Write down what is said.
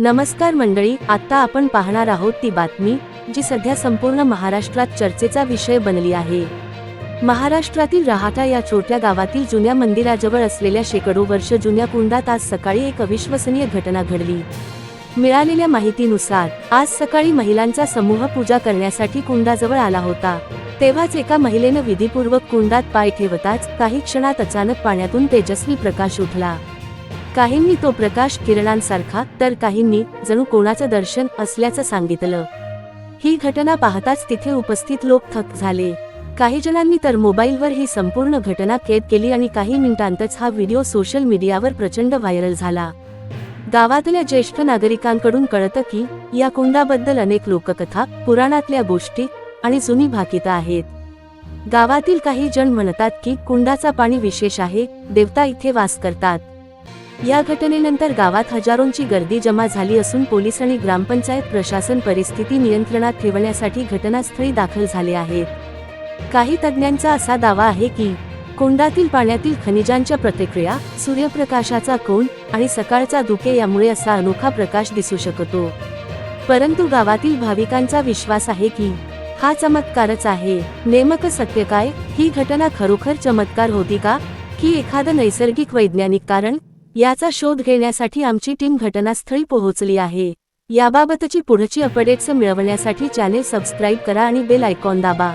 नमस्कार मंडळी, आता आपण पाहणार आहोत ती बातमी जी सध्या संपूर्ण महाराष्ट्रात चर्चेचा विषय बनली आहे। महाराष्ट्रातील राहाटा या छोट्या गावातील जुन्या मंदिराजवळ असलेल्या शेकडो वर्ष जुन्या कुंडात आज सकाळी एक अविश्वसनीय घटना घडली। मिळालेल्या माहितीनुसार आज सकाळी महिलांचा समूह पूजा करण्यासाठी कुंडाजवळ आला होता। तेव्हाच एका महिलेने विधीपूर्वक कुंडात पाय ठेवताच काही क्षणात अचानक पाण्यातून तेजस्वी प्रकाश उठला। काहींनी तो प्रकाश किरणांसारखा तर काहींनी जणू कोणाचं दर्शन असल्याचं सांगितलं। ही घटना पाहताच तिथे उपस्थित लोक थक्क झाले। काही जणांनी तर मोबाईलवर ही संपूर्ण घटना कैद केली आणि काही मिनिटांतच हा व्हिडिओ सोशल मीडियावर प्रचंड व्हायरल झाला। गावातल्या ज्येष्ठ नागरिकांकडून कळतं की या कुंडाबद्दल अनेक लोककथा, पुराणातल्या गोष्टी आणि जुनी भाकितं आहेत। गावातील काही जण म्हणतात की कुंडाचा पाणी विशेष आहे, देवता इथे वास करतात। या घटनेनंतर गावात हजारोंची गर्दी जमा झाली असून पोलीस आणि ग्रामपंचायत प्रशासन परिस्थिती नियंत्रणात ठेवण्यासाठी घटनास्थळी दाखल झाले आहेत। काही तज्ञांचा असा दावा आहे की कुंडातील पाण्यातील खनिजांच्या प्रतिक्रिया, सूर्यप्रकाशाचा कोन आणि सकाळचा धुके यामुळे असा अनोखा प्रकाश दिसू शकतो। परंतु गावातील भाविकांचा विश्वास आहे की हा चमत्कारच आहे। नेमकं सत्य काय? ही घटना खरोखर चमत्कार होती का की एखादं नैसर्गिक वैज्ञानिक कारण? याचा शोध घेण्यासाठी आमची टीम घटनास्थळी पोहोचली आहे। याबाबतची पुढची अपडेट्स मिळवण्यासाठी चॅनेल सबस्क्राईब करा आणि बेल आयकॉन दाबा।